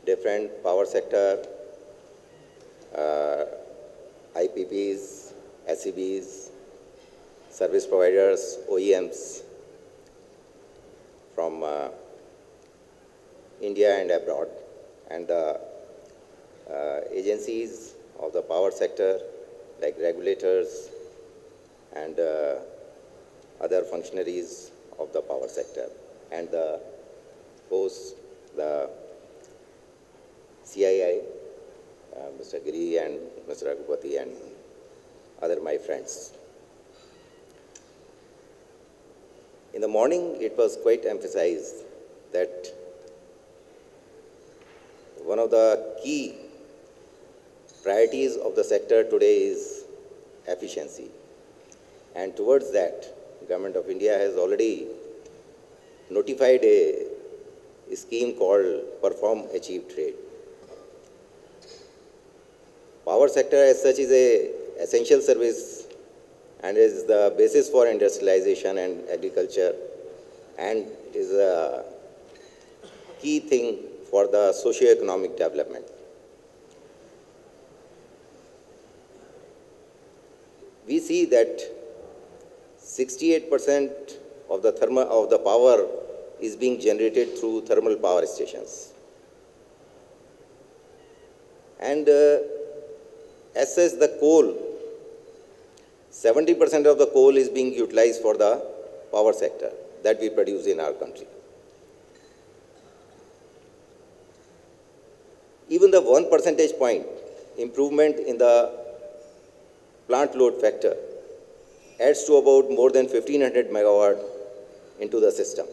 Different power sector, IPPs, SEBs, service providers, OEMs from India and abroad, and the agencies of the power sector like regulators and other functionaries of the power sector, and the host, the CII, Mr. Giri and Mr. Raghupati and other my friends. In the morning, it was quite emphasized that one of the key priorities of the sector today is efficiency. And towards that, the Government of India has already notified a scheme called Perform, Achieve, Trade. Power sector as such is a essential service and is the basis for industrialization and agriculture, and is a key thing for the socio-economic development. We see that 68% of the power is being generated through thermal power stations. And as such, the coal, 70% of the coal is being utilized for the power sector that we produce in our country. Even the 1 percentage point improvement in the plant load factor adds to about more than 1500 megawatt into the system.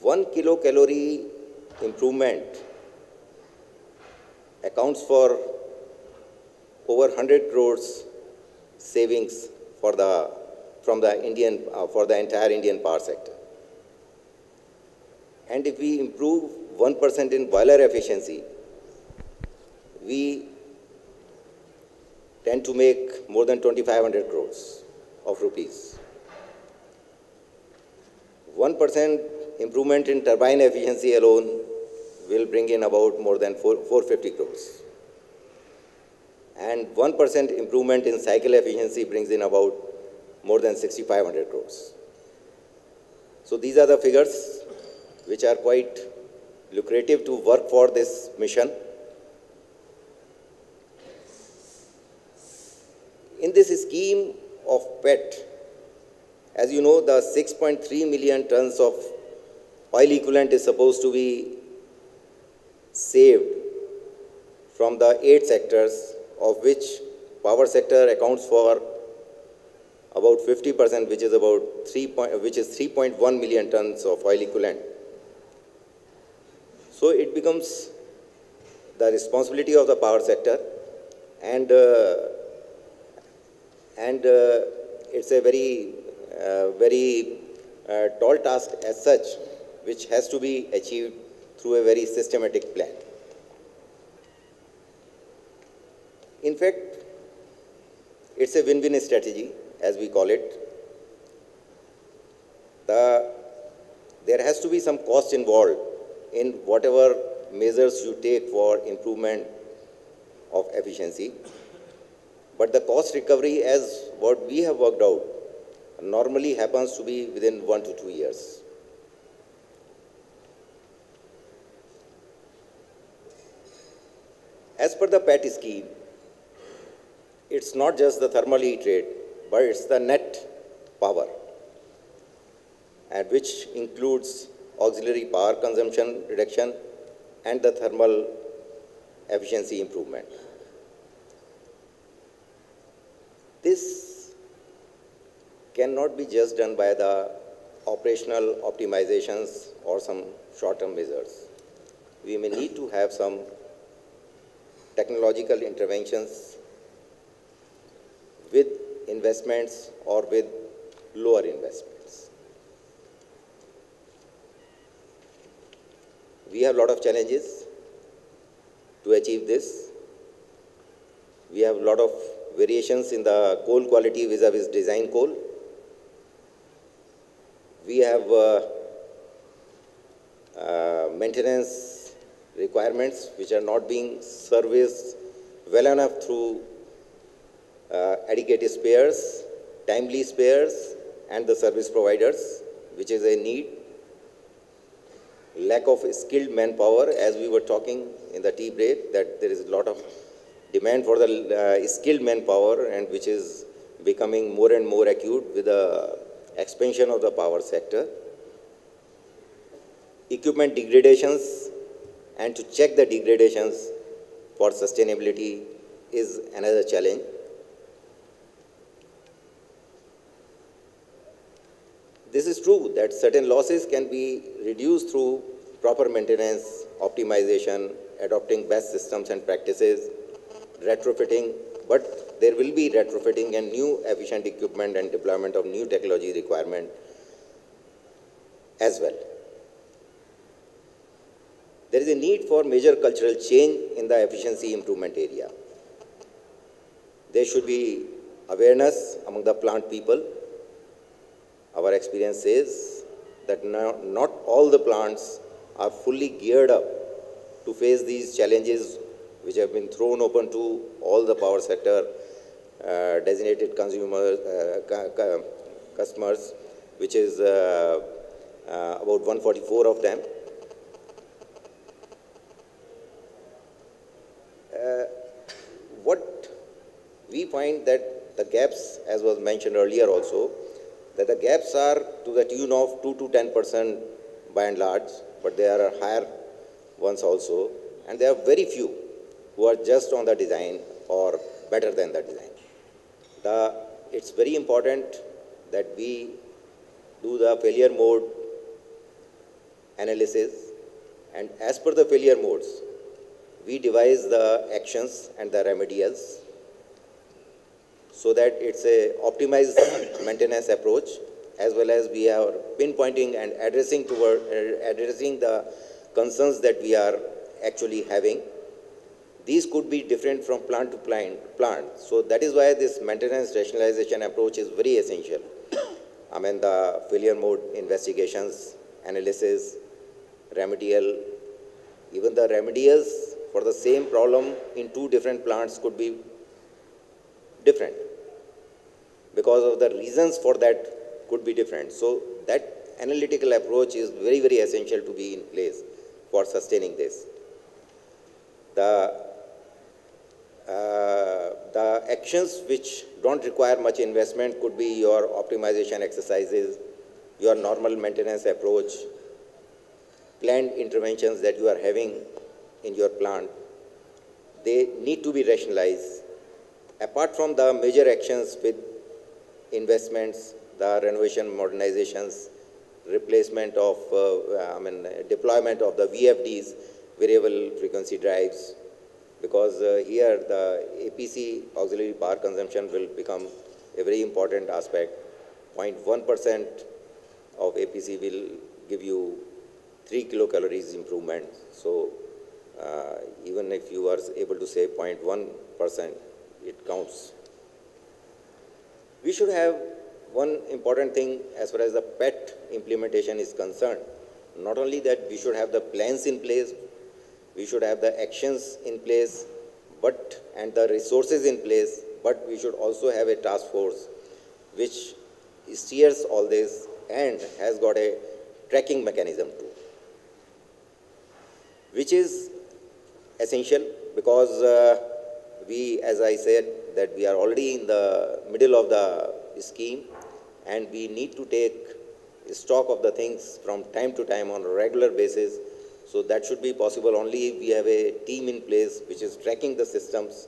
1 kilocalorie improvement accounts for over 100 crores savings for the entire Indian power sector. And if we improve 1% in boiler efficiency, we tend to make more than 2,500 crores of rupees. 1% improvement in turbine efficiency alone will bring in about more than 450 crores. And 1% improvement in cycle efficiency brings in about more than 6,500 crores. So these are the figures which are quite lucrative to work for this mission. In this scheme of PET, as you know, the 6.3 million tons of oil equivalent is supposed to be saved from the 8 sectors, of which power sector accounts for about 50%, which is 3.1 million tons of oil equivalent. So it becomes the responsibility of the power sector, and it's a very tall task as such, which has to be achieved through a very systematic plan. In fact, it's a win-win strategy, as we call it. There has to be some cost involved in whatever measures you take for improvement of efficiency. But the cost recovery, as what we have worked out, normally happens to be within 1 to 2 years. As per the PET scheme, it's not just the thermal heat rate, but it's the net power, and which includes auxiliary power consumption reduction and the thermal efficiency improvement. This cannot be just done by the operational optimizations or some short-term measures. We may need to have some technological interventions with investments or with lower investments. We have a lot of challenges to achieve this, We have a lot of variations in the coal quality vis-a-vis design coal. We have maintenance requirements which are not being serviced well enough through adequate spares, timely spares, and the service providers, which is a need. Lack of skilled manpower, as we were talking in the tea break, that there is a lot of demand for the skilled manpower, and which is becoming more and more acute with the expansion of the power sector. Equipment degradations, and to check the degradations for sustainability is another challenge. This is true that certain losses can be reduced through proper maintenance, optimization, adopting best systems and practices, retrofitting, but there will be retrofitting and new efficient equipment and deployment of new technology requirement as well. There is a need for major cultural change in the efficiency improvement area. There should be awareness among the plant people. Our experience says that not all the plants are fully geared up to face these challenges which have been thrown open to all the power sector designated consumers, customers, which is about 144 of them. What we find that the gaps, as was mentioned earlier also, that the gaps are to the tune of 2 to 10% by and large, but there are higher ones also, and there are very few who are just on the design or better than the design. It's very important that we do the failure mode analysis, and as per the failure modes, we devise the actions and the remedials so that it's a optimized maintenance approach, as well as we are pinpointing and addressing the concerns that we are actually having. These could be different from plant to plant. So that is why this maintenance rationalization approach is very essential. I mean, the failure mode investigations, analysis, remedial, even the remedials for the same problem in two different plants could be different, because of the reasons for that could be different. So that analytical approach is very, very essential to be in place for sustaining this. The actions which don't require much investment could be your optimization exercises, your normal maintenance approach, planned interventions that you are having in your plant. They need to be rationalized. Apart from the major actions with investments, the renovation, modernizations, replacement of, deployment of the VFDs, variable frequency drives, because here the APC, auxiliary power consumption, will become a very important aspect. 0.1% of APC will give you 3 kilocalories improvement. So even if you are able to save 0.1%, it counts. We should have one important thing as far as the PET implementation is concerned. Not only that, we should have the plans in place, we should have the actions in place, and the resources in place, but we should also have a task force which steers all this and has got a tracking mechanism too, which is essential because we, as I said, that we are already in the middle of the scheme, and we need to take stock of the things from time to time on a regular basis. So that should be possible only if we have a team in place which is tracking the systems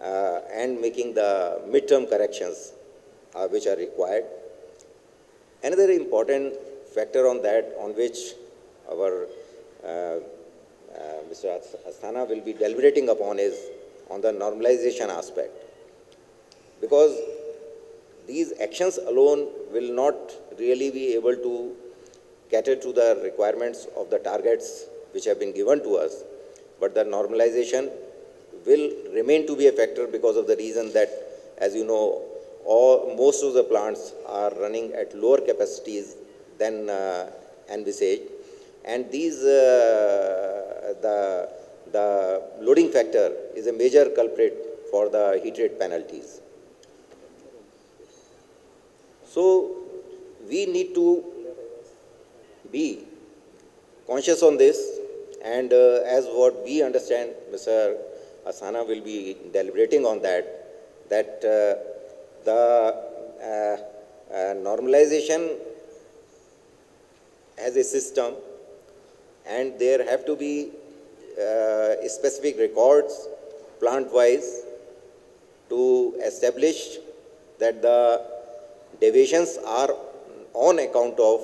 and making the midterm corrections which are required. Another important factor on that, on which our Mr. Asthana will be deliberating upon, is on the normalization aspect. Because these actions alone will not really be able to cater to the requirements of the targets which have been given to us, but the normalization will remain to be a factor because of the reason that, as you know, most of the plants are running at lower capacities than envisaged, and these the loading factor is a major culprit for the heat rate penalties. So we need to be conscious on this, and as what we understand, Mr. Asthana will be deliberating on that the normalization has a system, and there have to be specific records plant-wise to establish that the deviations are on account of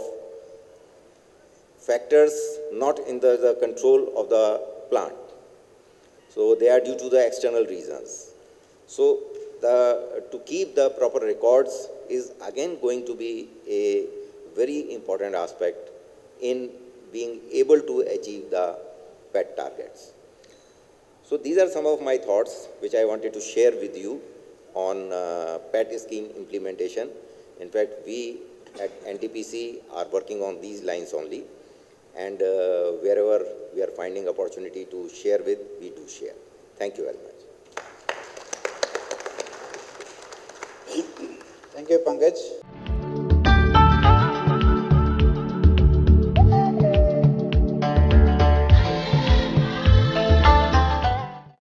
factors not in the control of the plant. So they are due to the external reasons. So to keep the proper records is again going to be a very important aspect in being able to achieve the PET targets. So these are some of my thoughts which I wanted to share with you on PET scheme implementation. In fact, we at NTPC are working on these lines only, and wherever we are finding opportunity to share with, we do share. Thank you very much. Thank you, Pankaj.